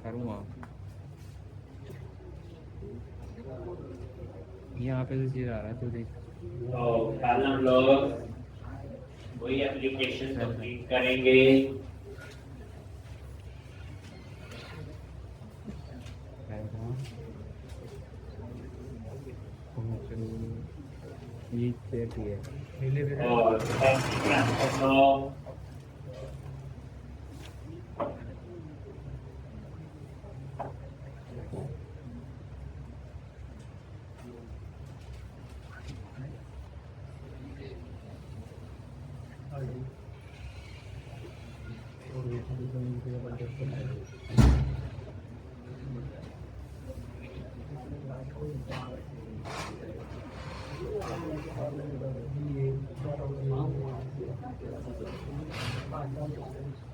करूँगा यहाँ पे से चीज आ रहा है तो देख। तो कल हम लोग वही एप्लीकेशन कंप्लीट करेंगे। ये सेट ही है और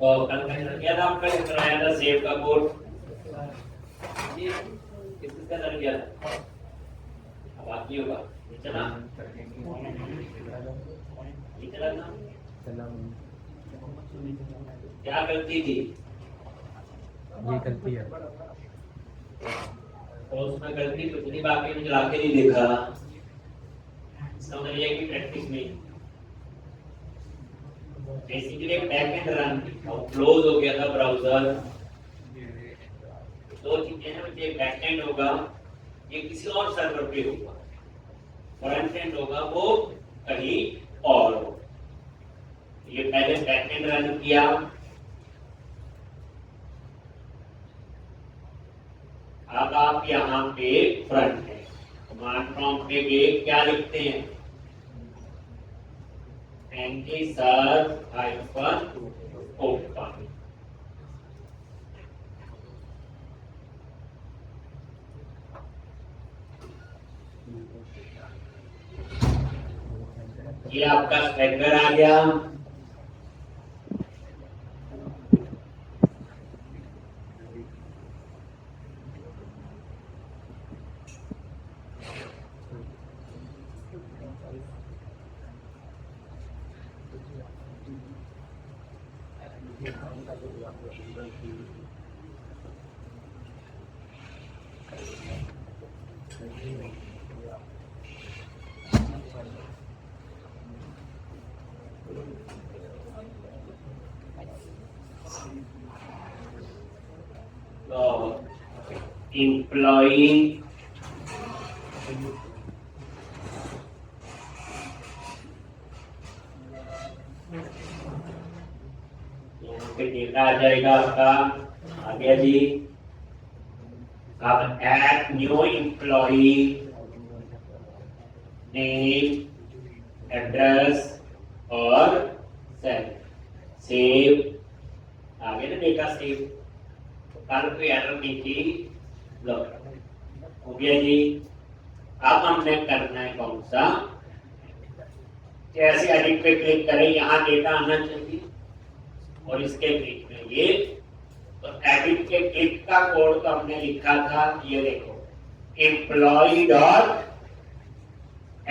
और कल का क्या था आपका कराया था सेव का कोड किसका लग गया अब बाकी होगा चला ना क्या गलती थी ये गलती है तो उसमें गलती कुछ नहीं बाकी में चला के नहीं देखा समझ लिया कि प्रैक्टिस में basically back and run close हो गया था ब्राउजर। दो चीजें हैं एक बैक एंड होगा ये किसी और सर्वर पे होगा फ्रंट एंड होगा वो कहीं और होगा। ये पहले बैक एंड रन किया अब आप यहाँ पे फ्रंट है कमांड प्रॉम्प्ट पे गए क्या लिखते हैं -open ये आपका स्टैगर आ गया। एम्प्लॉई डेटा आ जाएगा आपका आ गया जी। अब add new employee name address और सेव आ गया ना डेटा सेव कल कोई एरर नहीं थी लो हो गया जी। अब हमने करना है कौन सा जैसे एडिट पे क्लिक करें यहाँ डेटा आना चाहिए और इसके क्लिक में ये तो एडिट के क्लिक का कोड तो हमने लिखा था ये देखो एम्प्लॉय डॉट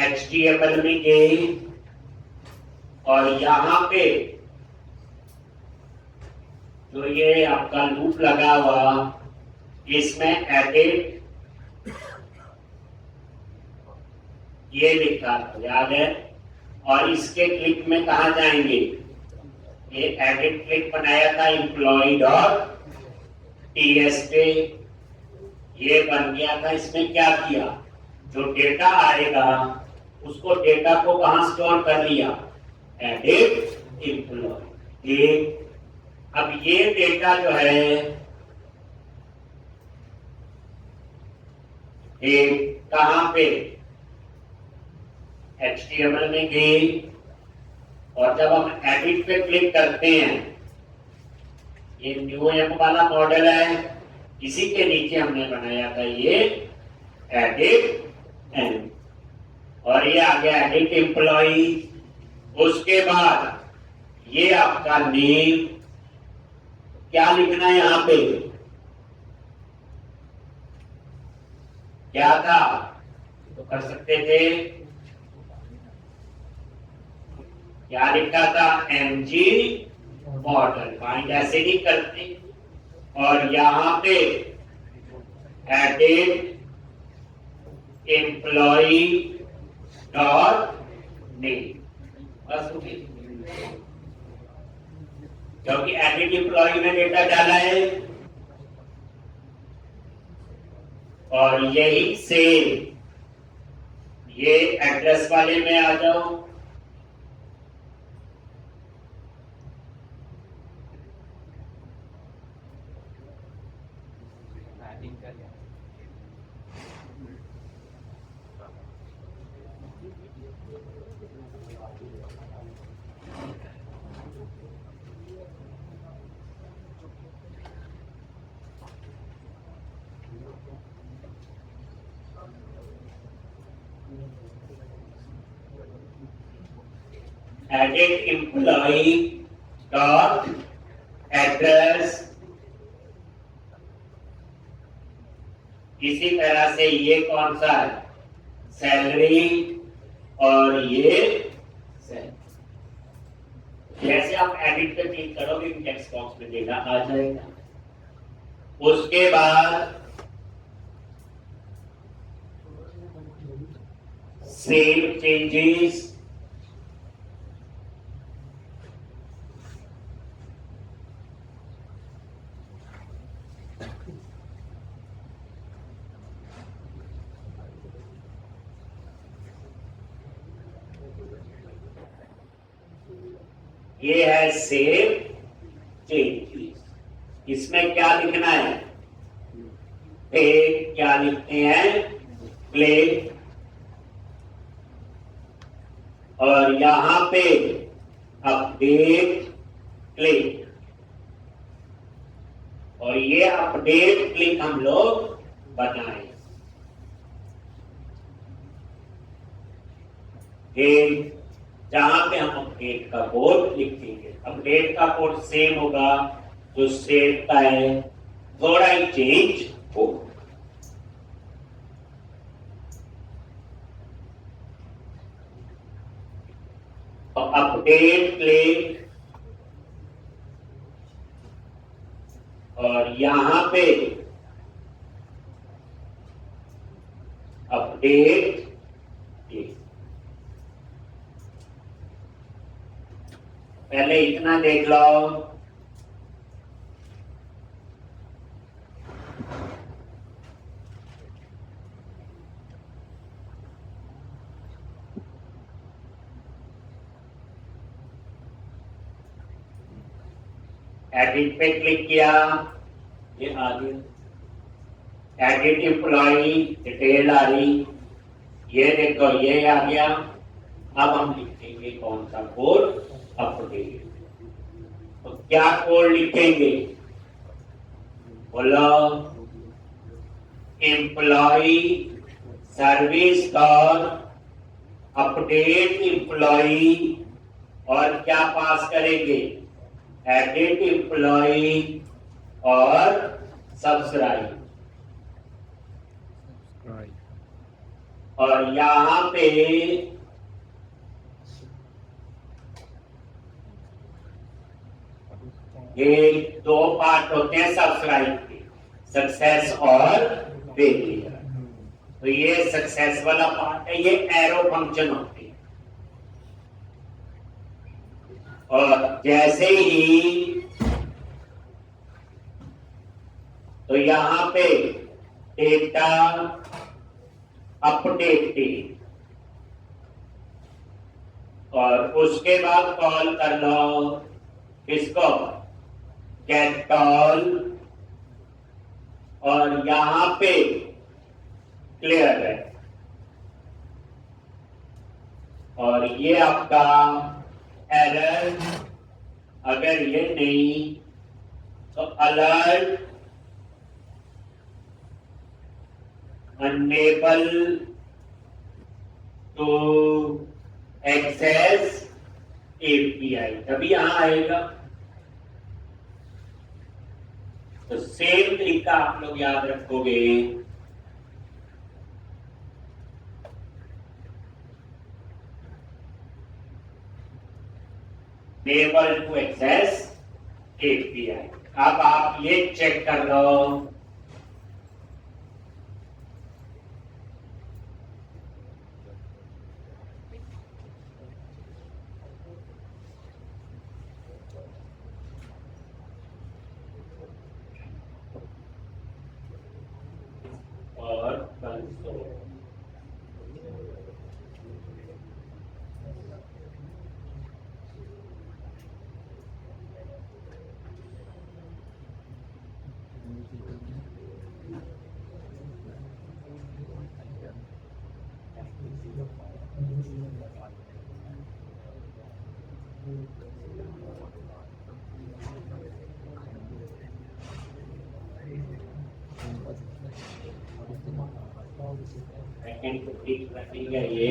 HTML में गए और यहाँ पे जो ये आपका लूप लगा हुआ इसमें एडिट ये लिखा याद है और इसके क्लिक में कहा जाएंगे ये एडिट क्लिक बनाया था एम्प्लॉय डॉट TS पे ये बन गया था। इसमें क्या किया जो डेटा आएगा उसको डेटा को कहां स्टोर कर लिया एडिट एम्प्लॉय। अब ये डेटा जो है ये कहां पे HTML में गए और जब हम एडिट पे क्लिक करते हैं ये न्यू एम वाला मॉडल है इसी के नीचे हमने बनाया था ये एडिट एम और ये आ गया एडिट एम्प्लॉई। उसके बाद ये आपका नेम क्या लिखना है यहाँ पे क्या था तो कर सकते थे क्या लिखा था MG मॉडल फाइंड ऐसे नहीं करते। और यहाँ पे एडिट एम्प्लॉई डॉट नेम, बस क्योंकि एडिट एम्प्लॉई में डेटा डाला है और यही सेम ये एड्रेस वाले में आ जाओ। Edit employee dot address। इसी तरह से ये कौन सा है, सैलरी, और ये सैलरी। जैसे आप एडिट पे क्लिक करोगे टेक्स्ट बॉक्स में डेटा आ जाएगा। उसके बाद सेव चेंजेस, ये है सेव चेंजेस। इसमें क्या लिखना है, पे क्या लिखते हैं, प्ले, और यहां पे अपडेट क्लिक, और ये अपडेट क्लिक हम लोग बनाए। जहां पे हम अपडेट का कोड लिखेंगे, अपडेट का कोड सेम होगा जो सेव का है, थोड़ा ही चेंज होगा। तो अपडेट क्लिक, और यहां पे अपडेट क्लिक। पहले इतना देख लो, एडिट पे क्लिक किया, ये आ गया। एडिट एम्प्लॉई डिटेल आ रही, ये देखो ये आ गया। अब हम लिखेंगे कौन सा कोड, अपडेट। तो क्या कोड लिखेंगे, बोलो, employee service dot update employee, और क्या पास करेंगे, एडिट एम्प्लॉई और सब्सक्राइब। और यहां पे ये दो पार्ट होते हैं सब्सक्राइब के, सक्सेस और फेलियर। तो ये सक्सेस वाला पार्ट है, ये एरो फंक्शन होती है। और जैसे ही तो यहां पे डेटा अपडेटेड, और उसके बाद कॉल कर लो किसको, गेट कॉल, और यहां पे क्लियर है। और ये आपका एरर, अगर ये नहीं तो alert unable to access API, तभी यहां आएगा। तो सेम तरीका आप लोग याद रखोगे, enable to access एपीआई। अब आप ये चेक कर लो, और कंसोल। सेकंड को ठीक रखेगा ये।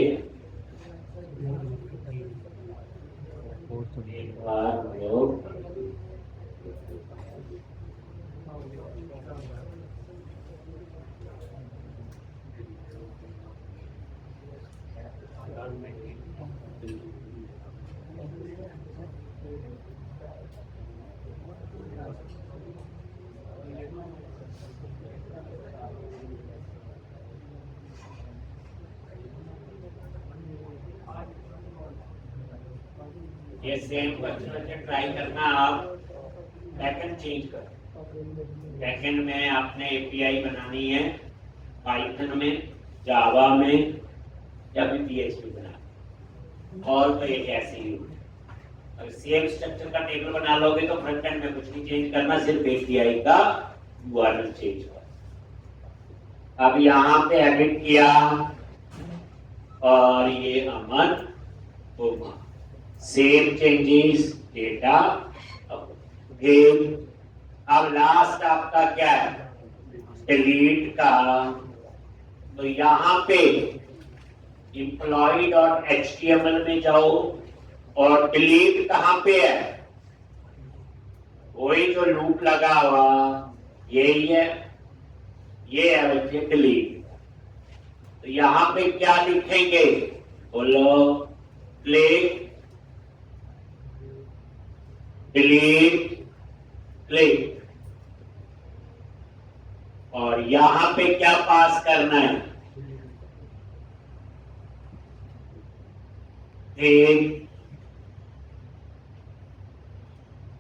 एक बार हम लोग ये सेम क्वेश्चन ट्राई करना। आप बैकएंड चेंज कर, बैकएंड में आपने एपीआई बनानी है पाइथन में, जावा में, या फिर पीएचपी बना, और तो एक ऐसे ही अगर सेम स्ट्रक्चर का टेबल बना लोगे तो फ्रंट एंड में कुछ नहीं चेंज करना, सिर्फ एपीआई का यूआरएल चेंज करना। अब यहाँ पे एडिट किया और ये अमन उमा, सेम चेंजेस डेटा। अब लास्ट आपका क्या है, डिलीट का। तो यहाँ पे employee.html में जाओ और डिलीट कहां पे है, वही जो लूप लगा हुआ यही है, ये है बच्चे डिलीट। तो यहां पे क्या लिखेंगे, बोलो, प्ले डिलीट क्लिक, और यहां पे क्या पास करना है, एक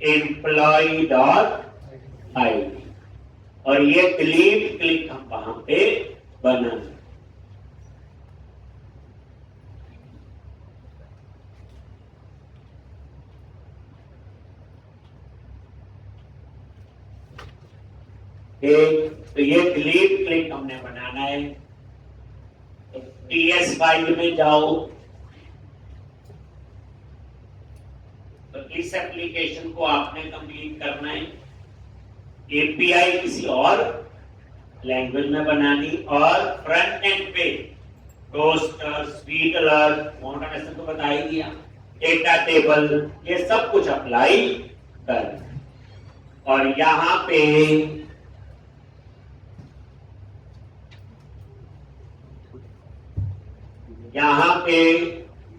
एम्प्लॉय डॉट आई, और ये डिलीट क्लिक हम वहां पे बनाना। तो ये डिलीट क्लिक हमने बनाना है। तो टीएस फाइल में जाओ, तो इस एप्लीकेशन को आपने कंप्लीट करना है। एपीआई किसी और लैंग्वेज में बनानी, और फ्रंट एंड पे टोस्टर, स्पीड अलर्ट, ऑटोमेशन तो बता ही दिया, डेटा टेबल, ये सब कुछ अप्लाई कर। और यहां पे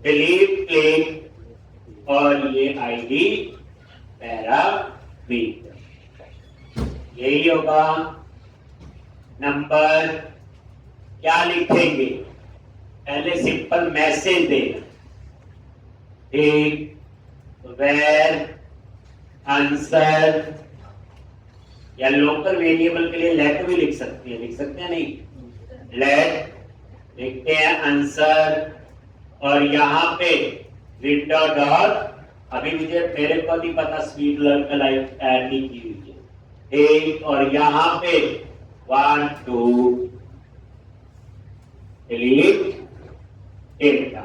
डिलीट क्लिक और ये आईडी पैरामीटर, यही होगा। नंबर क्या लिखेंगे, पहले सिंपल मैसेज देना, ठीक, वेर आंसर, या लोकल वेरिएबल के लिए लेट भी लिख सकते हैं, नहीं, लेट लिखते हैं आंसर, और यहाँ पे विंडो डॉट, अभी मेरे को नहीं पता स्पीड अलर्ट का लाइट ऐड नहीं की हुई है, एक, और यहाँ पे 1 2 डिलीट डेटा,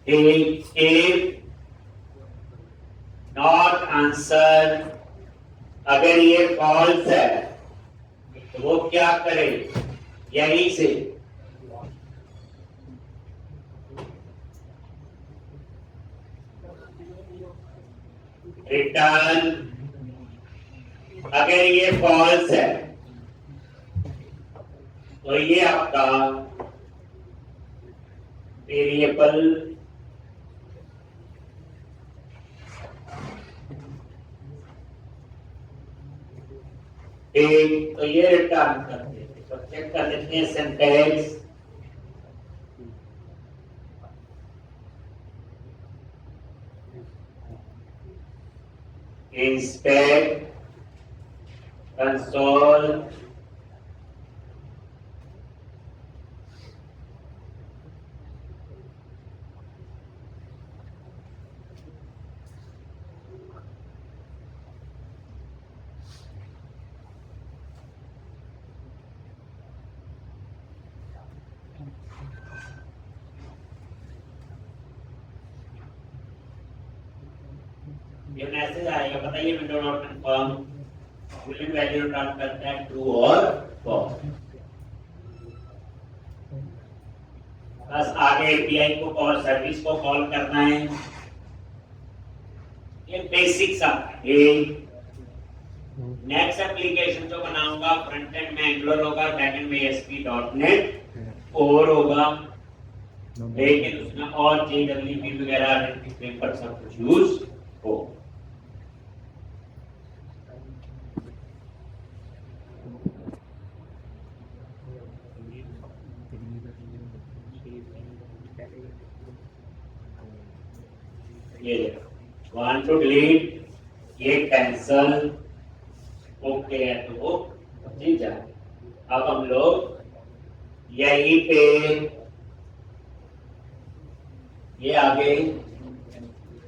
एक नॉट आंसर। अगर ये फॉल्स है तो वो क्या करे, यहीं से रिटर्न। अगर ये फॉल्स है तो ये आपका वेरिएबल ठीक, तो ये रिटर्न कर देते, तो चेक कर लेते हैं सिंटैक्स। इंस्पेक्ट कंसोल ये मैसेज आएगा, बताइए window not confirm, Boolean value return करता है ट्रू और फॉल्स। बस आगे एपीआई को कॉल, सर्विस को कॉल करना है। ये बेसिक सा है। नेक्स्ट एप्लीकेशन जो बनाऊंगा फ्रंट एंड में एंगुलर होगा, बैक एंड में ASP.NET और होगा, लेकिन उसमें और JWP वगैरह फ्रेमवर्क सब कुछ यूज हो। ये वांट टू डिलीट, ये कैंसल, ओके है तो वो जी जाए। अब हम लोग यहीं पे ये आगे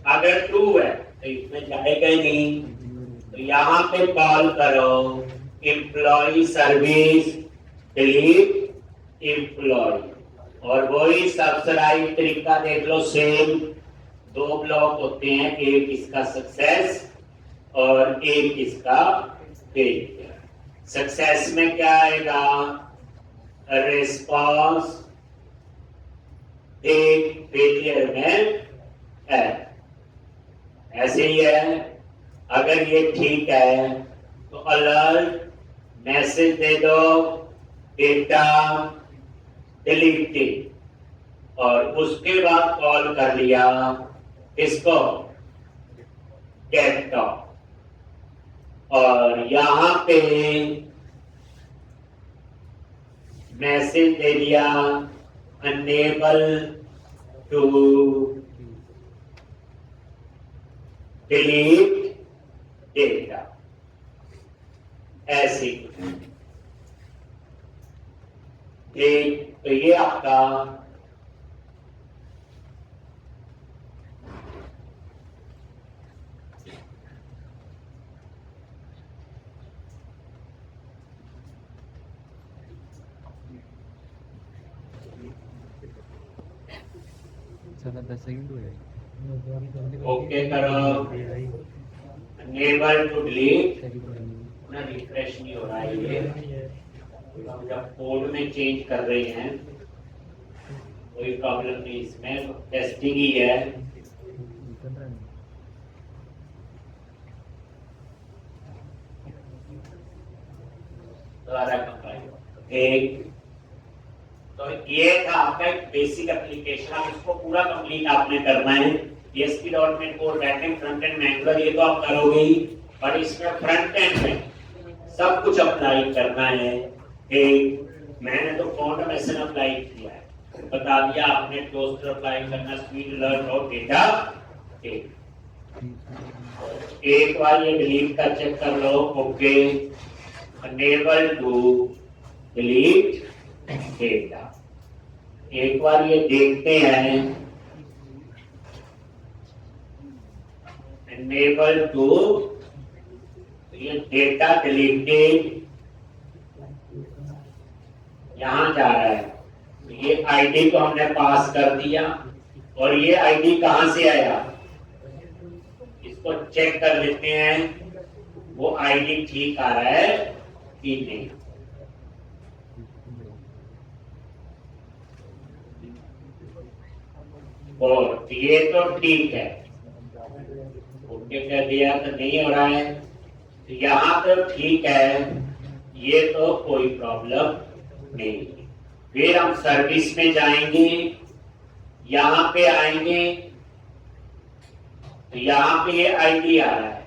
अगर ट्रू है तो इसमें जाएगा ही नहीं, तो यहाँ पे कॉल करो एम्प्लॉय सर्विस डिलीट एम्प्लॉय, और वही सबसे तरीका देख लो, सेम दो ब्लॉक होते हैं, एक इसका सक्सेस और एक इसका फेलियर। सक्सेस में क्या आएगा, रिस्पांस, एक फेलियर में है, ऐसे ही है। अगर ये ठीक है तो अलर्ट मैसेज दे दो, डेटा डिलीटेड, और उसके बाद कॉल कर लिया इसको गेट टॉप, और यहां पे मैसेज दे दिया अनेबल टू डिलीट डेटा, ऐसे एक। तो ये आपका साला 10 सेकंड हो जाएगी। ओके करो, अनेबल टू डिलीट, ना रिफ्रेश नहीं हो रहा है ये, जब कोड में चेंज कर रहे हैं कोई प्रॉब्लम नहीं, इसमें टेस्टिंग ही है। दोबारा कंपाइल एक, तो ये था आपका एक बेसिक एप्लीकेशन, अब इसको पूरा कंप्लीट आपने करना है। ASP.NET code backend front end में एंगुलर ये तो आप करोगे ही, और इसमें फ्रंट एंड में सब कुछ अप्लाई करना है। एक मैंने तो फॉन्ट अप्लाई किया है, बता दिया आपने टोस्टर अप्लाई करना, स्पीड अलर्ट और डेटा। एक बार ये डिलीट का चेक कर लो, okay, enable to delete data. एक बार ये देखते हैं, अनेबल टू, ये डेटा डिलीटेड यहां जा रहा है, ये आईडी को हमने पास कर दिया, और ये आईडी कहां से आया इसको चेक कर लेते हैं, वो आईडी ठीक आ रहा है कि नहीं। और ये तो ठीक है, ओके कर दिया, तो नहीं हो रहा है, तो यहाँ तो ठीक है, ये तो कोई प्रॉब्लम नहीं। फिर हम सर्विस में जाएंगे, यहाँ पे आएंगे, तो यहाँ पे ये आईडी आ रहा है,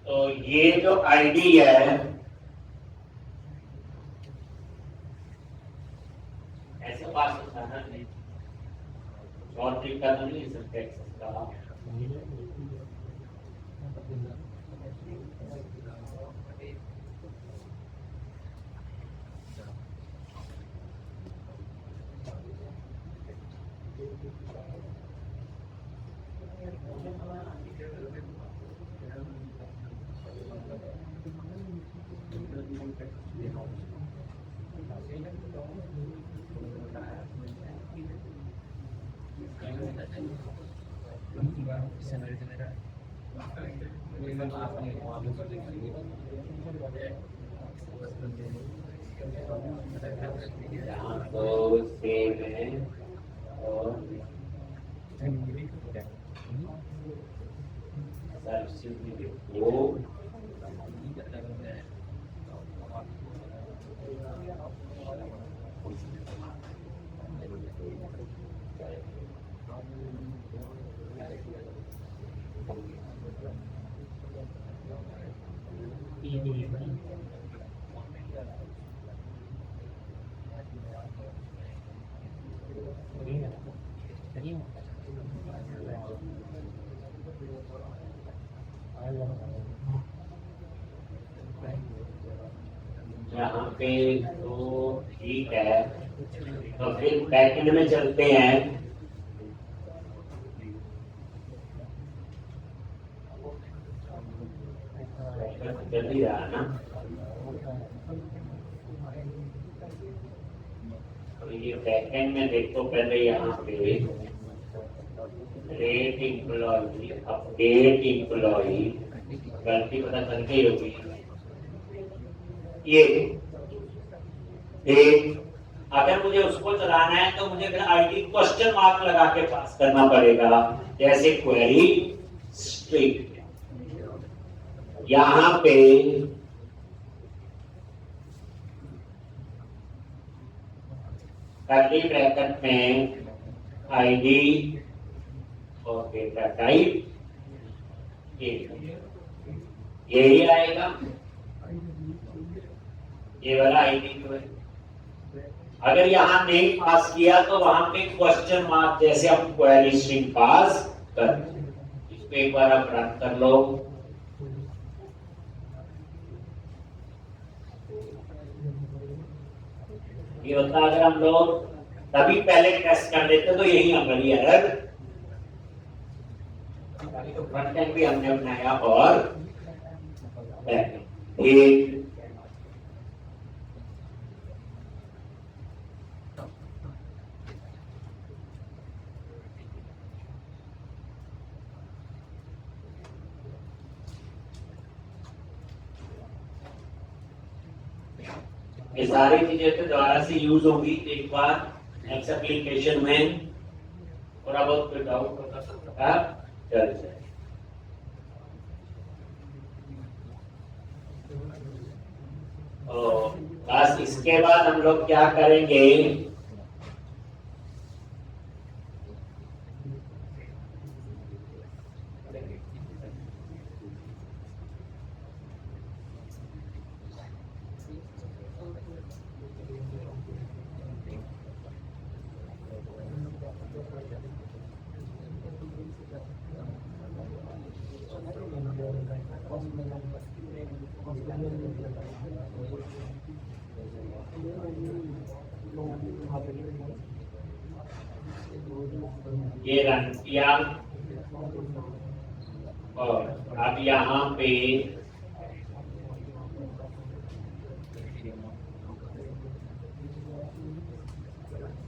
तो ये जो आईडी है ऐसे पास होता है ना, और तरीका तो नहीं सकते एक्सेस का। यहाँ तो सेम है और वो यहाँ पे तो ठीक है, तो फिर बैकएंड में चलते हैं। चल ही रहा ना, तो ये बैकएंड में देखो पहले यहाँ पे रेट एम्प्लॉई अपडेट एम्प्लॉई, गलती पता करके ही होगी ये एक। अगर मुझे उसको चलाना है तो मुझे आईडी क्वेश्चन मार्क लगा के पास करना पड़ेगा, जैसे क्वेरी स्ट्रिंग। यहां पे कर्ली ब्रैकेट में आईडी और डेटा टाइप यही आएगा, ये वाला आईडी तो है। अगर यहाँ नहीं पास किया तो वहां पे क्वेश्चन मार्क, जैसे हम क्वेरी स्ट्रिंग पास कर, इसको एक बार आप रन कर लो। ये होता है, अगर हम लोग तभी पहले टेस्ट कर लेते तो यही हमारी एरर। तो फ्रंट एंड भी हमने बनाया और एक ये सारी चीजें तो दोबारा से यूज होगी एक बार नेक्स्ट एप्लीकेशन में। थोड़ा बहुत कोई डाउट होता सकता है, चल जाए। बस इसके बाद हम लोग क्या करेंगे, ये रन किया और अब यहाँ पे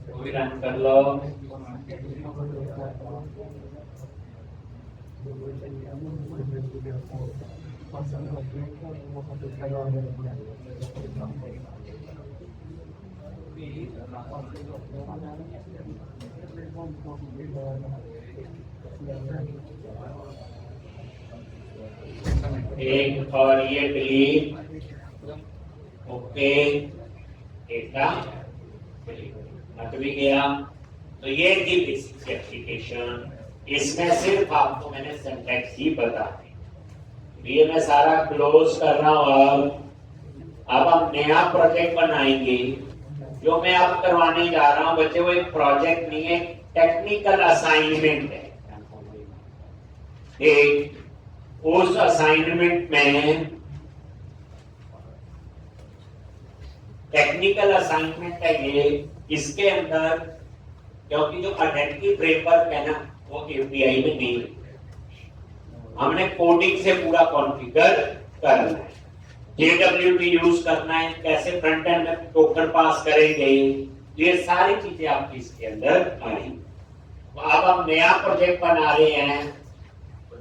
कोई रन कर लो। एक और ये डिलीट, ओके, डेटा हट भी गया। तो ये थी बेसिक एप्लीकेशन। इसमें सिर्फ आपको मैंने सिंटैक्स ही बता दी। ये मैं सारा क्लोज कर रहा हूँ। अब हम नया प्रोजेक्ट बनाएंगे। जो मैं अब करवाने जा रहा हूँ बच्चे, वो एक प्रोजेक्ट नहीं है, टेक्निकल असाइनमेंट है। एक उस असाइनमेंट में टेक्निकल असाइनमेंट है ये। इसके अंदर क्योंकि जो आइडेंटिटी फ्रेमवर्क है ना, वो एपीआई में नहीं है, हमने कोडिंग से पूरा कॉन्फ़िगर करना है। JWT यूज करना है, कैसे फ्रंट एंड में टोकन पास करेंगे, ये सारी चीजें आपकी इसके अंदर आएंगी। अब हम नया प्रोजेक्ट बना रहे हैं,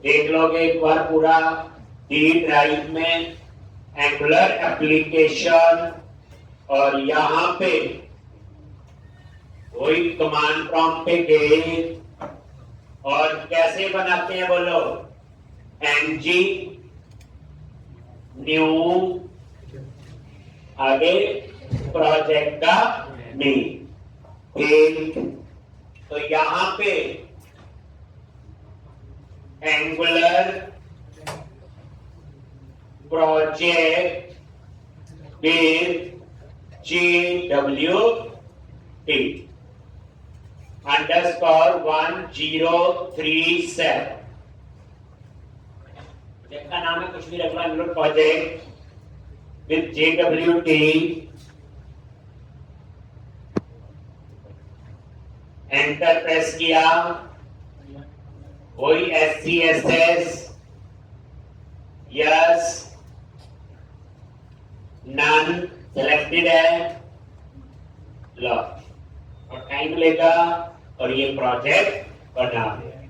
देख लोगे एक बार पूरा डी ड्राइव में एंगुलर एप्लीकेशन, और यहाँ पे वही कमांड प्रॉम्प्ट पे गए और कैसे बनाते हैं बोलो, ng न्यू, आगे प्रोजेक्ट का नेम एक। तो यहां पे एंगुलर प्रोजेक्ट विद JWT _1037 का नाम है, कुछ भी रख लो, angular project with JWT, enter press किया, वही SCSS, यस, नन सिलेक्टेड है, लो, और टाइम लेगा और ये प्रोजेक्ट बना है।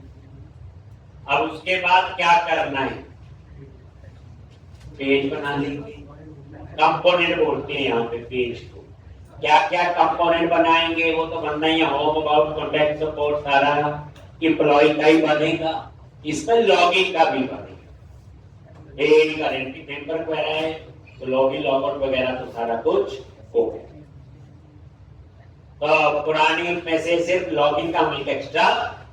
अब उसके बाद क्या करना है, पेज बना लेंगे। कंपोनेंट बोलते हैं यहाँ पे पेज को। क्या क्या कंपोनेंट बनाएंगे वो तो बनना ही है, होम, अबाउट, कॉन्टैक्ट, सपोर्ट, सारा एम्प्लॉय का ही बनेगा, इसमें लॉगिन का भी बनेगा। एक गारंटी फ्रेमवर्क वगैरह है तो लॉगिन लॉगआउट वगैरह तो सारा कुछ हो गया। तो पुरानी में से सिर्फ लॉगिन का हम एक एक्स्ट्रा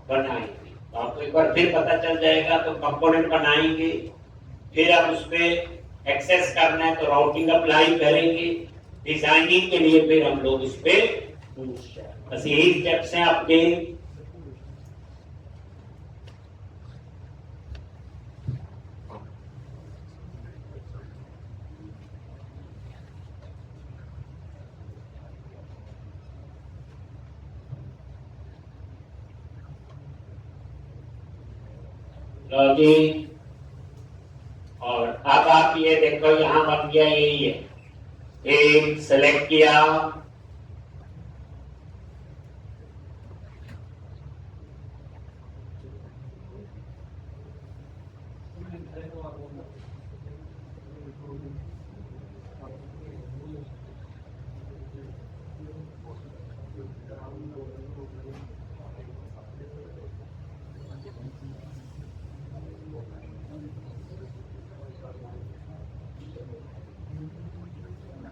बनाएंगे, तो आपको एक बार फिर पता चल जाएगा। तो कंपोनेंट बनाएंगे, फिर हम उस पे एक्सेस करना है तो राउटिंग अप्लाई करेंगे, डिजाइनिंग के लिए फिर हम लोग इस पे, बस यही स्टेप्स हैं आपके। लॉगिन, और अब आप ये देखो यहां बन गया, यही है, एक सेलेक्ट किया,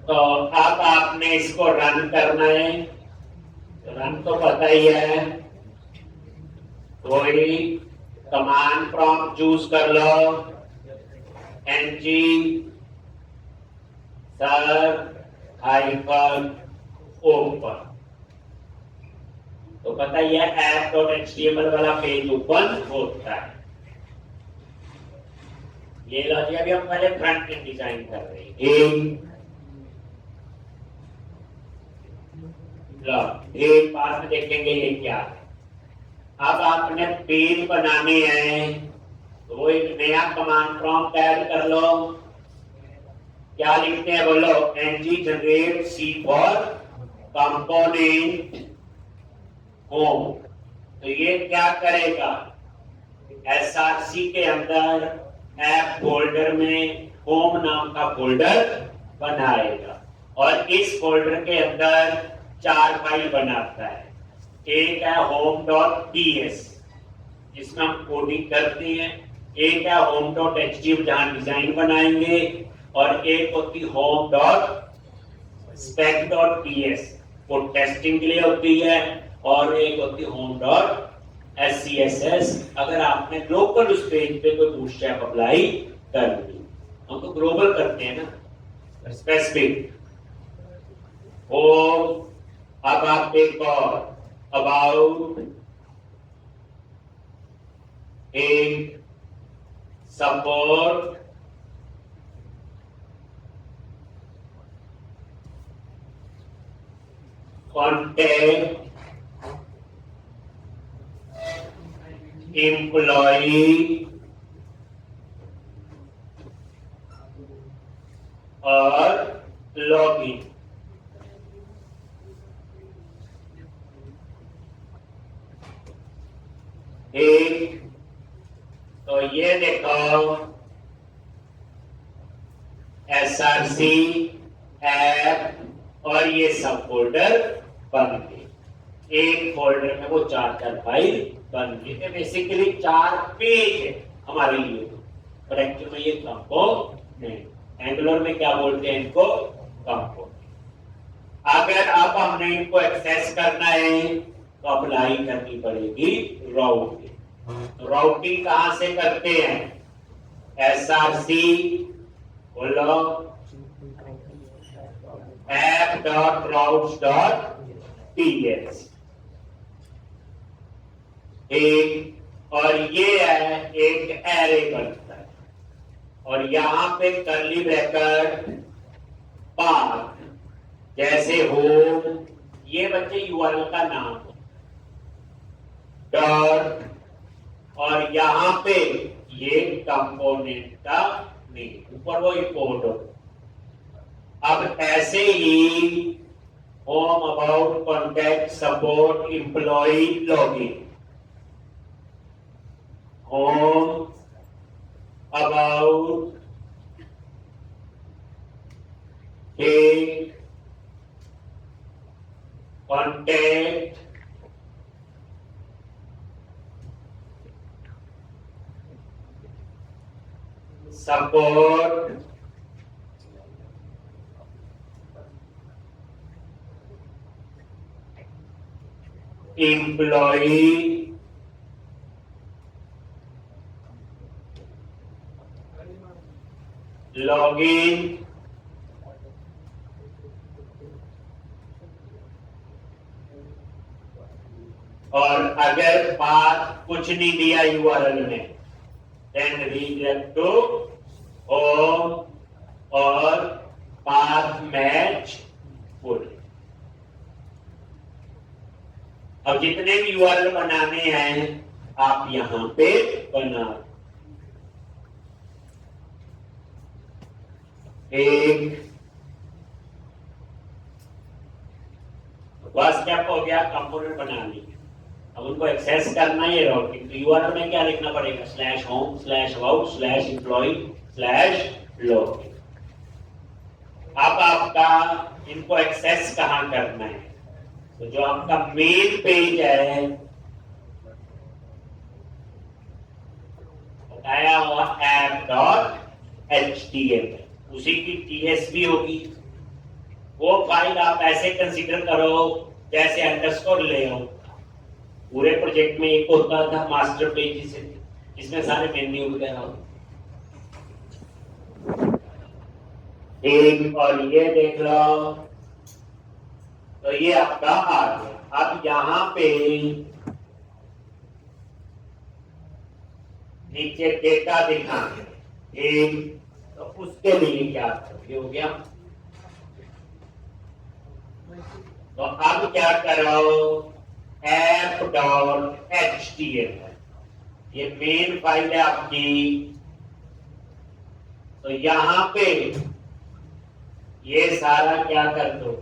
तो अब आपने इसको रन करना है। रन तो पता ही है, वही कमांड प्रॉम्प्ट चूज कर लो, ng -open, तो पता ही है app.html वाला पेज ओपन होता है। ये लो जी, अभी हम पहले फ्रंट एंड डिजाइन कर रहे हैं। एक बार में देखेंगे ये क्या है। अब आपने पेज बनाने हैं तो वो एक नया कमांड प्रॉम्प्ट ऐड कर लो। क्या लिखते हैं बोलो, ng generate c for component home. तो ये क्या करेगा, SRC के अंदर ऐप फोल्डर में होम नाम का फोल्डर बनाएगा, और इस फोल्डर के अंदर 4 फाइल बनाता है। एक है home.ts जिसमें हम कोडिंग करते हैं, एक है home.html जहां डिजाइन बनाएंगे, और एक होती home.spec.ps वो टेस्टिंग के लिए होती है, और एक होती home.scss अगर आपने लोकल उस पेज पे कोई बूटस्ट्रैप अप्लाई करनी, हम तो ग्लोबल करते हैं ना, स्पेसिफिक। होम, अब आप एक और अबाउट, एक सपोर्ट, कॉन्टेक्ट, एम्प्लॉई और लॉगिन। एक तो ये देखो SRC ऐप और ये सब फोल्डर बन गए। एक फोल्डर में वो 4 फाइल बन गए। बेसिकली 4 पेज है हमारे लिए, पर एक्चुअल में ये कंपोनेंट, एंगुलर में क्या बोलते हैं इनको, कंपोनेंट। अगर अब हमने इनको एक्सेस करना है तो अप्लाई करनी पड़ेगी राउटिंग। राउटिंग कहां से करते हैं, SRC बोलो app.routes.ts, एक और ये है एक एरे बनता है और यहां पे कर्ली ब्रैकेट पाथ, जैसे होम, ये बच्चे यूआरएल का नाम, डॉट, और यहां पे ये कंपोनेंट का नेम, ऊपर वो इंपोर्ट हो। अब ऐसे ही home, about, contact, support, employee, login, home, about, tech, contact, support, employee, login, और अगर पाथ कुछ नहीं दिया यूआरएल में, देन रीडायरेक्ट टू होम और पाथ मैच फुल। अब जितने भी यूआरएल बनाने हैं आप यहां पे बना, एक बस स्टेप हो गया, कंपोनेंट बना ली। अब उनको एक्सेस करना है राउटिंग, तो यूआरएल में क्या लिखना पड़ेगा, /home /about /employee /login। अब आपका इनको एक्सेस कहां करना है, तो जो आपका मेन पेज है बताया हुआ app.html, उसी की TSV होगी। वो फाइल आप ऐसे कंसीडर करो जैसे अंडरस्कोर ले आओ। पूरे प्रोजेक्ट में एक होता था मास्टर पेज, जिसमें सारे मेन्यू वगैरह हो। एक और ये देख लो, तो ये आपका आ गया। अब यहाँ पे नीचे डेटा दिखाएंगे एक, तो उसके लिए क्या ये हो गया। तो अब क्या करो, app.html, ये मेन फाइल है आपकी। तो यहां पे ये सारा क्या कर दो,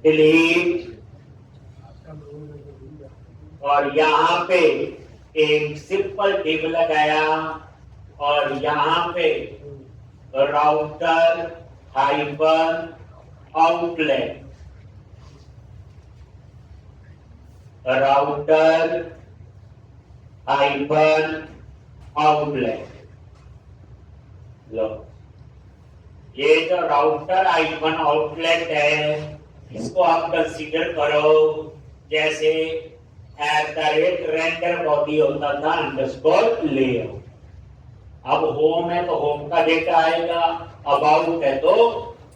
डिलीट, और यहां पे एक सिंपल टेबल लगाया और यहां पे router hyphen outlet, router hyphen outlet, लो ये जो राउटर I1 आउटलेट है, इसको आप कंसीडर करो जैसे @render बॉडी होता था अंडरस्कोर लेआउट। अब होम है तो होम का डेटा आएगा, अबाउट है तो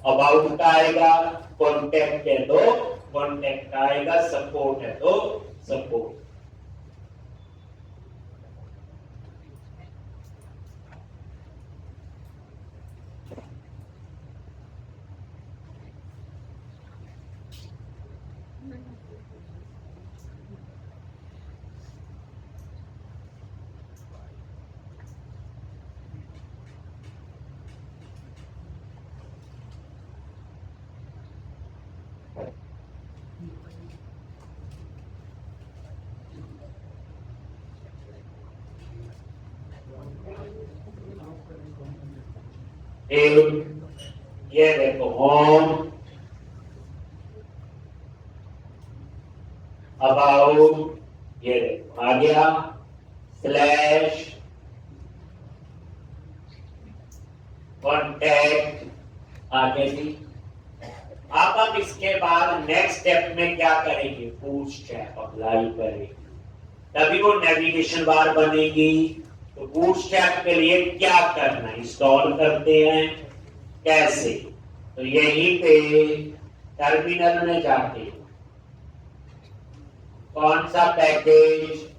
अबाउट का आएगा, कॉन्टेक्ट है तो कॉन्टेक्ट का आएगा, सपोर्ट है तो सपोर्ट। ये देखो होम, अबाउट, ये देखो आ गया, स्लैश, कॉन्टैक्ट आगे भी। अब हम इसके बाद नेक्स्ट स्टेप में क्या करेंगे, बूटस्ट्रैप अप्लाई करेंगे, तभी वो नेविगेशन बार बनेगी। तो बूटस्ट्रैप के लिए क्या करना है, इंस्टॉल करते हैं कैसे, तो यहीं पे टर्मिनल में जाके कौन सा पैकेज,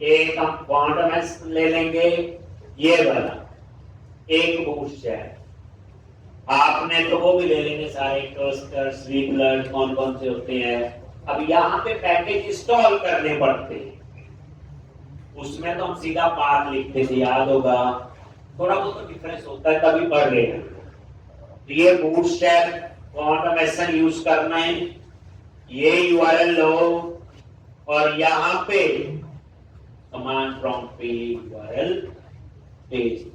एक हम क्वांटम ले लेंगे, ये वाला एक बूटस्ट्रैप। आपने तो वो भी ले लेंगे सारे टोस्टर, स्वीपलर, कौन कौन से होते हैं। अब यहाँ पे पैकेज इंस्टॉल करने पड़ते हैं, उसमें तो हम सीधा पाथ लिखते थे, याद होगा, थोड़ा बहुत तो डिफरेंस होता है, तभी पढ़ रहे हैं। तो ये बूटस्ट्रैप क्वांटम यूज करना है, ये यूआरएल लो और यहाँ पे command from page URL page,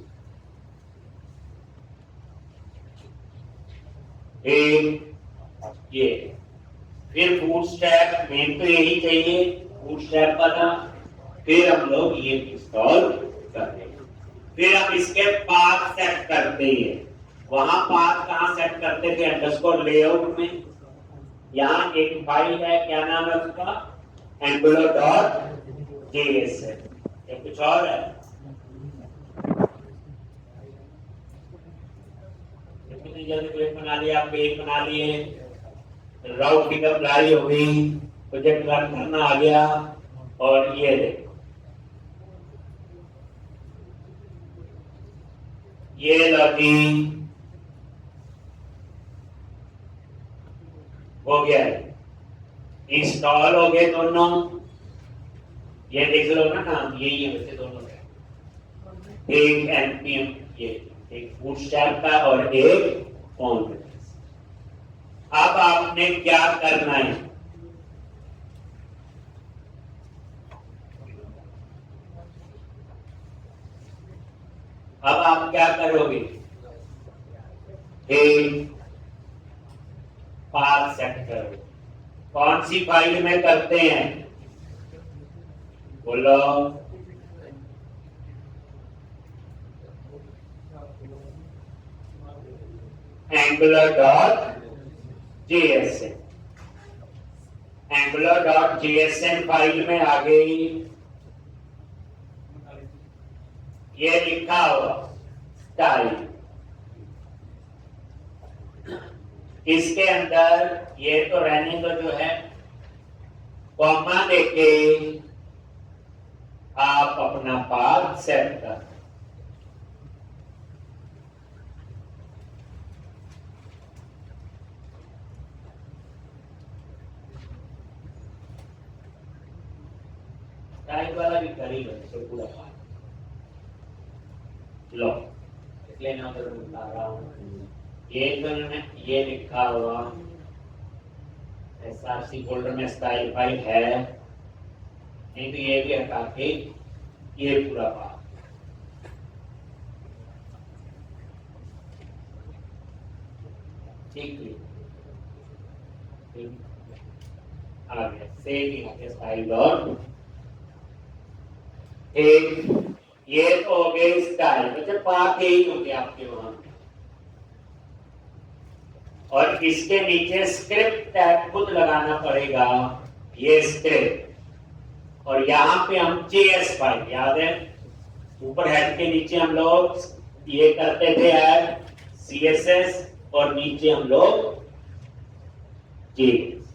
ये फिर बूटस्ट्रैप मेन तो यही चाहिए, बूटस्ट्रैप का था। फिर हम लोग ये इंस्टॉल करते हैं, फिर हम इसके पाथ सेट करते हैं। वहां पाथ कहां सेट करते थे, अंडरस्कोर लेआउट में। यहाँ एक फाइल है, क्या नाम है उसका, angular.js है, या कुछ और है, इतनी जल्दी पेज बना लिया, पेज बना लिए, राउटिंग अप्लाई हो गई, प्रोजेक्ट रन करना आ गया। और ये देखो, ये लॉगिन हो गया है, इंस्टॉल हो गए दोनों। ये देख लो ना नाम यही है वैसे दोनों का, एक npm, ये एक बूटस्ट्रैप का और एक कॉन्फिडेंस। अब आपने क्या करना है, अब आप क्या करोगे, एक पाथ सेट करो। कौन सी फाइल में करते हैं, बोलो, angular.jsn, angular.jsn फाइल में आ गई, ये लिखा हुआ स्टाइल, इसके अंदर ये तो रहने दो, जो है कॉमा देके आप अपना पाथ सेट कर। स्टाइल वाला भी करीब है, तो पूरा पाथ लो, इसलिए मैं उधर बता रहा हूँ। ये लिखा हुआ एसआरसी फोल्डर में स्टाइल फाइल है, नहीं तो ये भी हटा के ये पूरा पाथ, ठीक है। आ गया सेम ही स्टाइल डॉट एक। ये तो हो गए स्टाइल, मतलब पाथ यही हो गया आपके वहां। और इसके नीचे स्क्रिप्ट टैग खुद लगाना पड़ेगा, ये स्क्रिप्ट। और यहाँ पे हम JS फाइल, याद है ऊपर हेड के नीचे हम लोग ये करते थे ऐड CSS और नीचे हम लोग JS।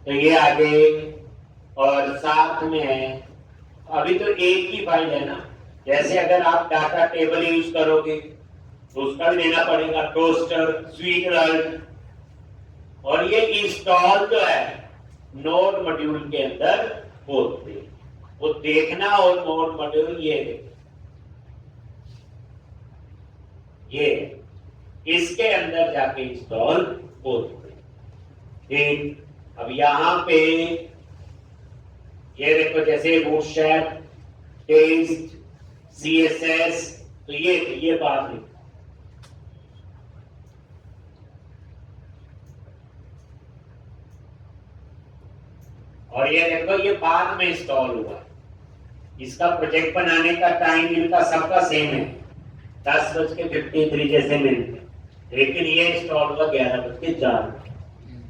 तो ये आगे और साथ में है, अभी तो एक ही फाइल है ना। जैसे अगर आप डाटा टेबल यूज करोगे तो उसका भी देना पड़ेगा टोस्टर स्वीटरल्ट। और ये इंस्टॉल जो है नोड मॉड्यूल के अंदर होते, वो देखना। और नोड मॉड्यूल ये इसके अंदर जाके इंस्टॉल होते। ठीक, अब यहां पे ये देखो जैसे बूटस्ट्रैप टेस्ट CSS, तो ये बात नहीं। और ये देखो ये बाद में इंस्टॉल हुआ। इसका प्रोजेक्ट बनाने का टाइम इनका सबका सेम है, 10:53 जैसे मिलते, लेकिन ये इंस्टॉल हुआ 11:04।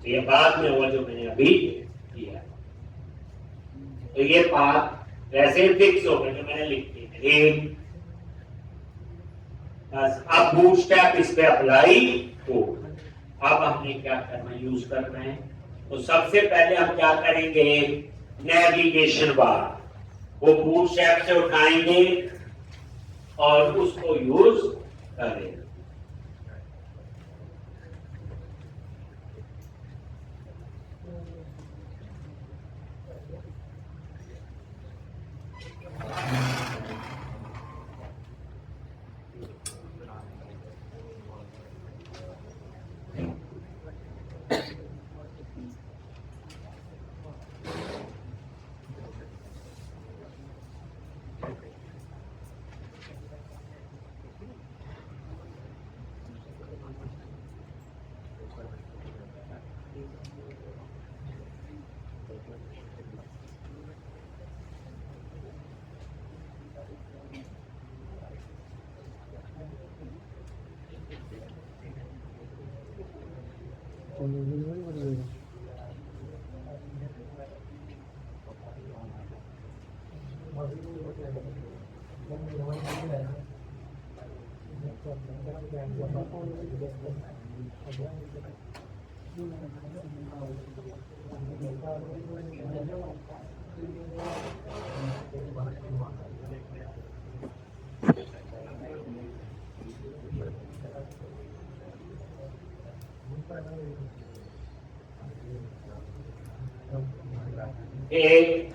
तो ये बाद में हुआ जो मैंने अभी किया। तो ये बात वैसे फिक्स हो गया जो मैंने लिख दी। बस अब बूटस्ट्रैप इस पे अप्लाई हो। अब हमने क्या करना, यूज करना है। तो सबसे पहले हम क्या करेंगे, नेविगेशन बार वो बूटस्ट्रैप से उठाएंगे और उसको यूज करेंगे।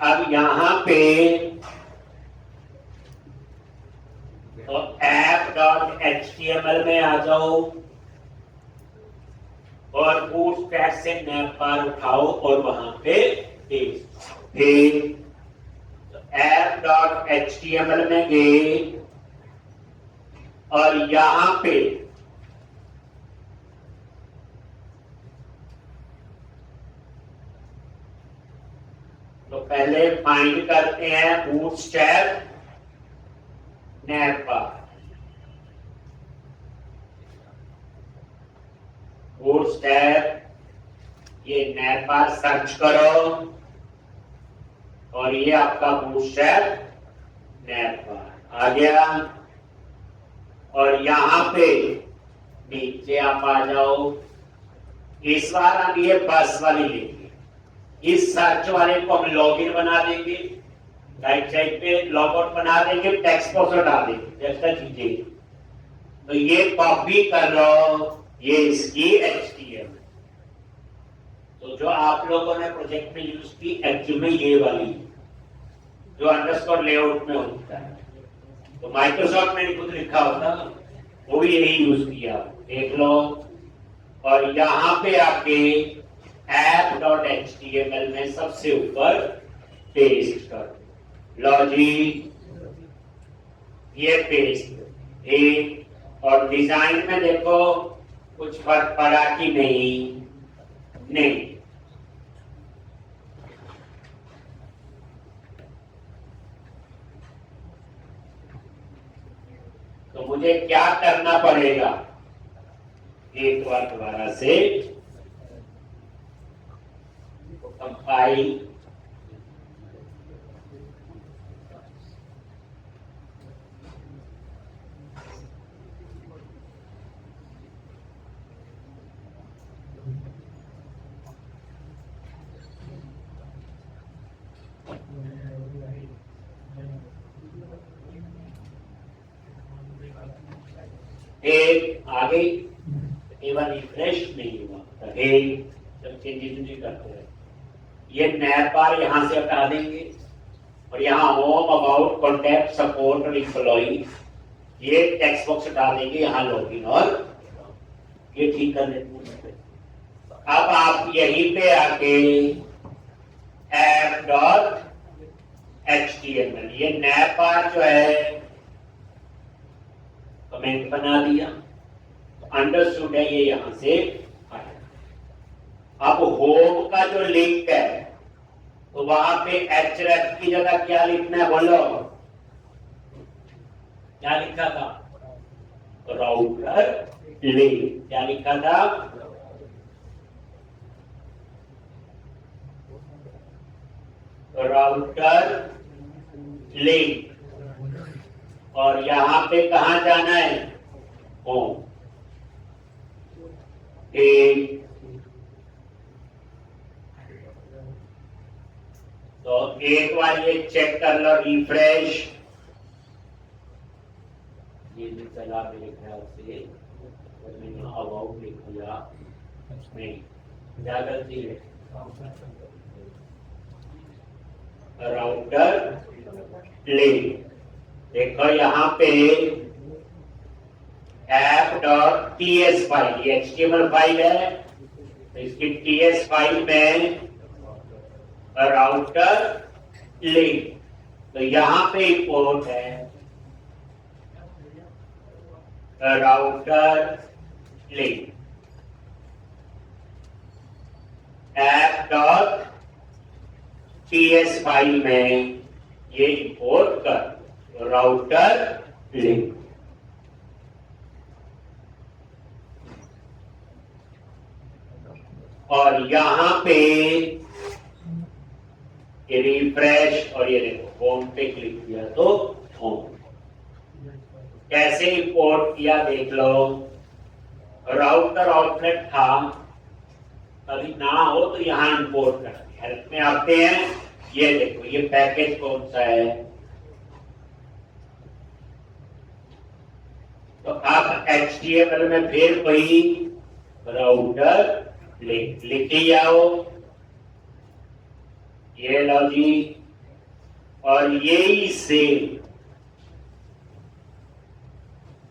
अब यहां पे तो app.html में आ जाओ और बूटस्ट्रैप से नैप बार उठाओ और वहां पे पेस्ट। app.html में गए और यहां पे तो पहले फाइंड करते हैं बूटस्ट्रैप नैप बार। बूटस्ट्रैप ये नैप बार सर्च करो और ये आपका बूटस्ट्रैप नैप बार आ गया। और यहां पे नीचे आप आ जाओ। इस बार हम ये बस वाली लेंगे, इस सर्च वाले को हम लॉगिन बना देंगे, राइट साइड पे लॉगआउट बना देंगे, टेक्स्ट बॉक्स में डाल देंगे जैसा चीजें। तो ये कॉपी कर लो, ये इसकी HTML। तो जो आप लोगों ने प्रोजेक्ट में यूज की एक्चुअल में ये वाली जो अंडरस्कोर लेआउट में होता है, तो माइक्रोसॉफ्ट ने खुद लिखा होता वो भी यही यूज किया, देख लो। और यहां पे आपके app.html में सबसे ऊपर पेस्ट कर लो जी, ये पेस्ट एक। और डिजाइन में देखो कुछ फर्क पड़ा कि नहीं, तो मुझे क्या करना पड़ेगा, एक बार दोबारा से कंपाइल एक आ गई, केवल रिफ्रेश नहीं हुआ, जब चेंजेस नहीं करते हैं। ये नया बार यहां से हटा देंगे और यहाँ होम अबाउट कॉन्टैक्ट सपोर्ट और एम्प्लॉई, ये टेक्स्ट बॉक्स हटा देंगे, यहाँ लॉगिन और ये ठीक कर लेते हैं। अब आप यहीं पे आके app.html ये नया पार्ट जो है कमेंट बना दिया, तो अंडरस्टूड है, ये यहां से आया। अब होम का जो लिंक है तो वहां पे href की जगह क्या लिखना है, बोलो क्या लिखा था, राउटर लिंक, क्या लिखा था, राउटर लिंक, और यहां पे कहां जाना है, होम। तो एक बार ये चेक कर लो, रिफ्रेश, ये भी चला मेरे ख्याल से, मैंने अबाउट लिख दिया, नहीं क्या गलती है, राउटर लिंक, देखो यहाँ पे app.ts फाइल, ये HTML फाइल है, तो इसकी TS फाइल में राउटर लिंक, तो यहाँ पे इंपोर्ट है राउटर लिंक, app.ts फाइल में ये इंपोर्ट कर राउटर लिंक। और यहां पे ये रिफ्रेश, और ये देखो होम पे क्लिक किया तो होम, कैसे इंपोर्ट किया देख लो, राउटर आउटलेट था, कभी ना हो तो यहां इंपोर्ट कर, हेल्प में आते हैं, ये देखो ये पैकेज कौन सा है, तो आप HTML में फिर वही राउटर लिख ही जाओ, ये लो जी, और यही से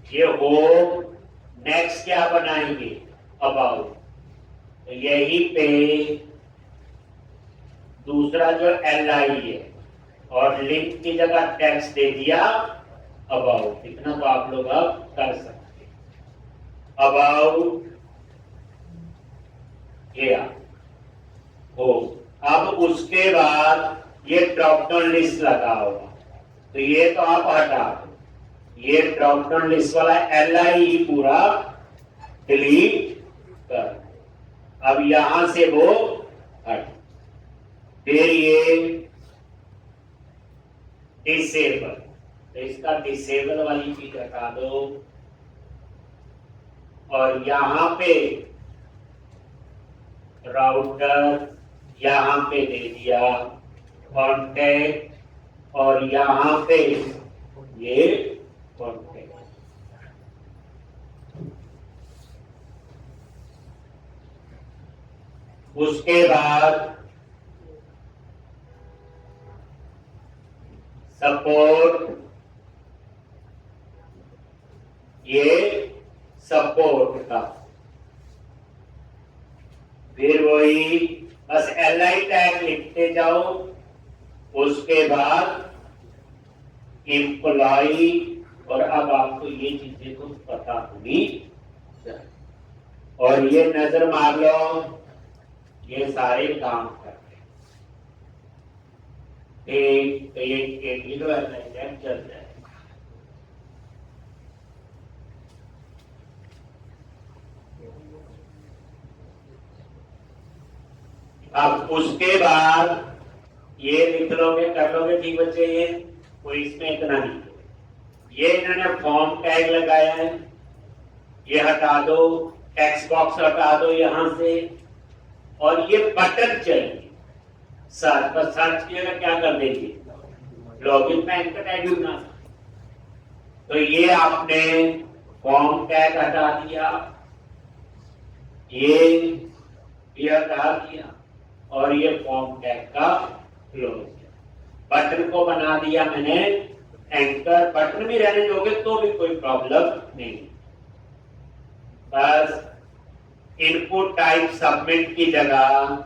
ये होम, नेक्स्ट क्या बनाएंगे, अबाउट, तो यही पे दूसरा जो LI है, और लिंक की जगह टेक्स्ट दे दिया अबाउट, इतना तो आप लोग अब कर सकते, अबाउट ये हो। अब उसके बाद ये ड्रॉप डाउन लिस्ट लगा होगा, तो ये तो आप हटा दो, ये ड्रॉप डाउन लिस्ट वाला LI पूरा डिलीट कर, अब यहां से वो हट, फिर ये डिसेबल, तो इसका डिसेबल वाली चीज हटा दो, और यहां पे राउटर यहां पे दे दिया कॉन्टैक्ट, और यहां पे ये कॉन्टैक्ट, उसके बाद सपोर्ट, ये सपोर्ट का, फिर वही बस LI टैग लिखते जाओ, उसके बाद एम्प्लॉई, और अब आपको ये चीजें तो पता होनी चाहिए, और ये नजर मार लो, ये सारे काम करते हैं, एक चल जाए, अब उसके बाद ये लिख लोगे, कर लोगे ठीक बच्चे, ये कोई इसमें इतना नहीं। ये इन्होंने फॉर्म टैग लगाया है, ये हटा दो, टेक्स्ट बॉक्स हटा दो यहां से, और ये बटन चाहिए सर्च पर। सर्च की जगह क्या कर देंगे, लॉगिन में एंकर टैग ढूंढना। तो ये आपने फॉर्म टैग हटा दिया, ये हटा दिया, और ये फॉर्म टैग का क्लोज। बटन को बना दिया मैंने एंकर। बटन भी रहने दोगे तो भी कोई प्रॉब्लम नहीं। बस इनपुट टाइप सबमिट की जगह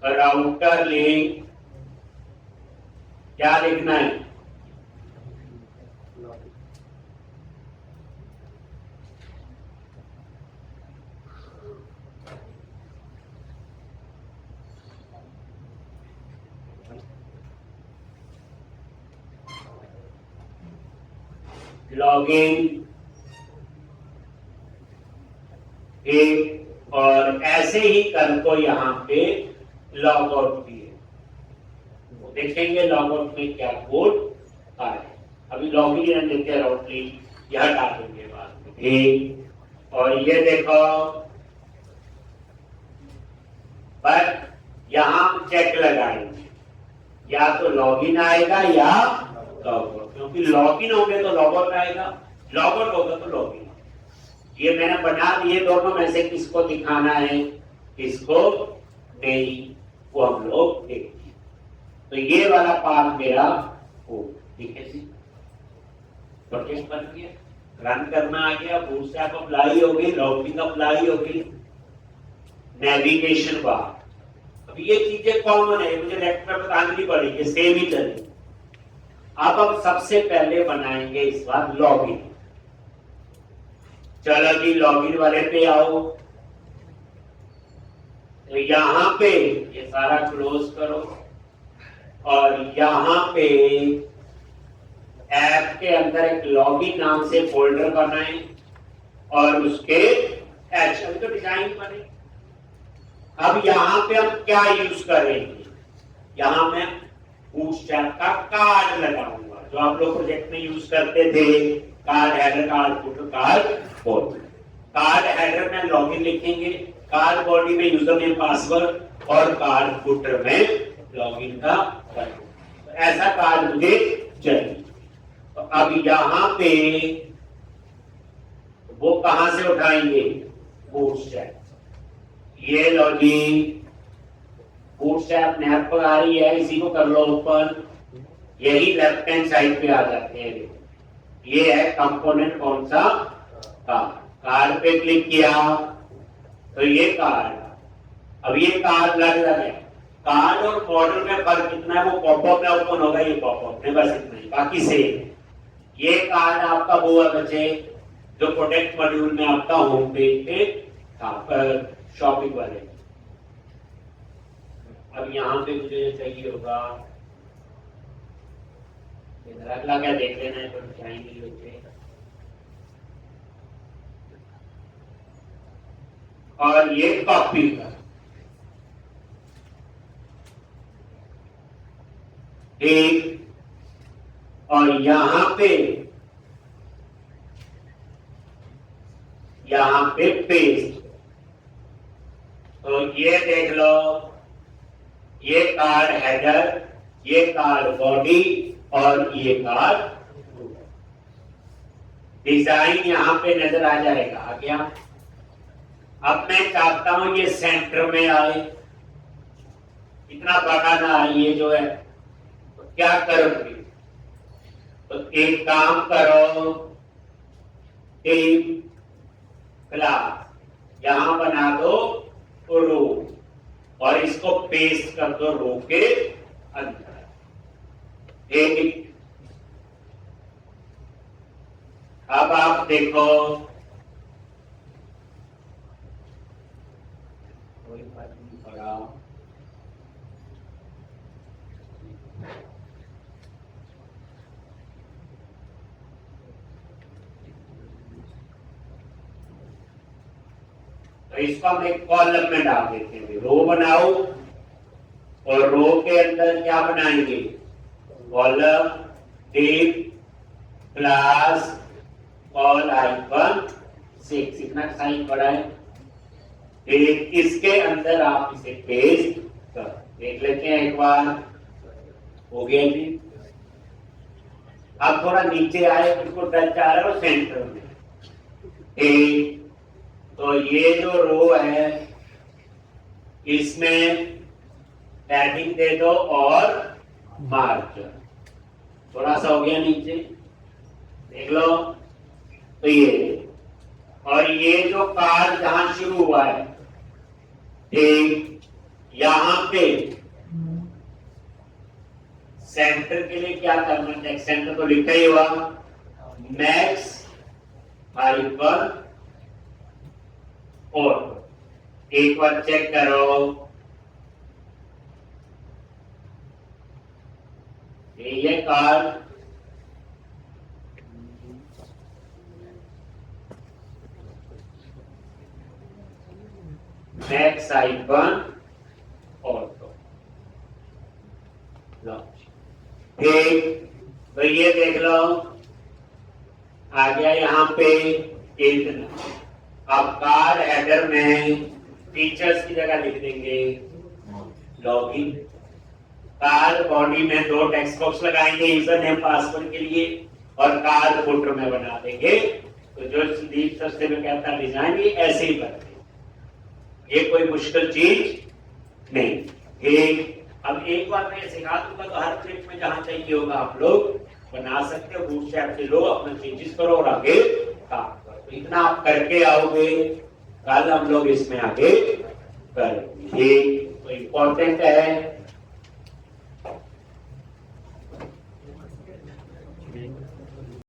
राउटर लिंक क्या लिखना है, लॉगिन एक, और ऐसे ही कल को यहां पे लॉग आउट भी है। देखेंगे लॉग आउट में क्या कोड आ रहा है। अभी लॉगिन रहने देते हैं, राउटली यह डाल देंगे बाद में। एक, और ये देखो पर यहां चेक लगाएंगे, या तो लॉगिन आएगा या लॉग आउट, क्योंकि लॉगिन होंगे तो लॉग आउट आएगा, लॉग आउट होगा तो लॉगिन। ये मैंने बना दिए, दोनों में से किसको दिखाना है, किसको नहीं, वो हम लोग देखेंगे। तो ये वाला पार्ट मेरा हो, ठीक है जी। प्रोजेक्ट बन गया, रन करना आ गया, बूटस्ट्रैप अप्लाई हो गई, राउटिंग अप्लाई हो गई, नेविगेशन बार। अब ये चीजें कॉमन है, मुझे लेक्चर में बतानी नहीं पड़ेगी, सेम ही चलेगी। अब हम सबसे पहले बनाएंगे इस बार लॉगिन। चलो जी लॉगिन वाले पे आओ। तो यहां पे ये सारा क्लोज करो, और यहां पे ऐप के अंदर एक लॉगिन नाम से फोल्डर बनाएं, और उसके अभी तो डिजाइन बने। अब यहां पे हम क्या यूज करेंगे, यहां मैं बूटस्ट्रैप का कार्ड लगाऊंगा, जो आप लोग प्रोजेक्ट में यूज करते थे, card header, card footer, card body. Card header में लॉगिन लिखेंगे, कार्ड बॉडी में यूजर नेम पासवर्ड, और कार्ड फुटर में लॉगिन का तो ऐसा कार्ड मुझे चाहिए। तो अब यहां पे वो कहां से उठाएंगे, बूटस्ट्रैप। ये लॉगिन बूटस्ट्रैप नैप पर आ रही है, इसी को कर लो ओपन। यही लेफ्ट हैंड साइड पे आ जाते हैं। ये है कंपोनेंट, कौन सा, कार्ड। कार्ड पे क्लिक किया तो ये कार्ड, अब ये कार्ड लग है। कार्ड और मॉडल में फर्क कितना है, वो पॉपअप में ओपन होगा, ये पॉपअप में, बस इतना ही, बाकी सेम। ये कार्ड आपका वो है बच्चे जो प्रोडक्ट मॉड्यूल में आपका होम पेज पे था, शॉपिंग वाले। अब यहां पे मुझे चाहिए होगा, अगला क्या देख लेना है, तो जाएंगे बच्चे। और ये कॉपी का एक, और यहां पे पेस्ट। तो ये देख लो, ये कार्ड हेडर, ये कार्ड बॉडी, और ये कार्ड डिजाइन यहां पे नजर आ जाएगा, आ गया। अब मैं चाहता हूं ये सेंटर में आए, इतना बड़ा ना आए, ये जो है तो क्या करोगे, तो एक काम करो, टीम क्लास यहां बना दो रो, और इसको पेस्ट कर दो रो के अंदर। एक, अब आप देखो, कोई बात नहीं पड़ा, तो इसको हम एक कॉलम में डाल देते हैं, रो बनाओ और रो के अंदर क्या बनाएंगे, column div class call icon 6, इतना साइन बड़ा है। इसके अंदर आप इसे पेस्ट कर देख लेते हैं एक बार, हो गया जी। अब थोड़ा नीचे आए, इसको टच आ रहा है सेंटर में, तो ये जो रो है इसमें पैडिंग दे दो और मार्जिन थोड़ा सा हो गया नीचे, देख लो। तो ये और ये जो कार्ड जहां शुरू हुआ है, यहां पे सेंटर के लिए क्या करना है, सेंटर तो लिखा ही हुआ, मैक्स हाइपर और एक बार चेक करो, ये कार्ड मैक्स हाइपर ऑटो, तो ये देख लो आ गया यहाँ पे इतना। अब कार्ड हेडर में फीचर्स की जगह लिख देंगे लॉगिन, कार्ड बॉडी में 2 टेक्स्ट बॉक्स लगाएंगे यूजर नेम पासवर्ड के लिए और कार्ड फुटर में बना देंगे। तो जो संदीप सस्ते में कहता है डिजाइन, ये ऐसे ही बनते, ये कोई मुश्किल चीज नहीं। अब एक बार मैं सिखा दूंगा तो हर क्लिप में जहां चाहिए होगा आप लोग बना सकते हो, बूटस्ट्रैप से लो, अपना चेंजेस करो और आगे काम करो। तो इतना आप करके आओगे, कल हम लोग इसमें आगे करेंगे। ये तो इम्पोर्टेंट है।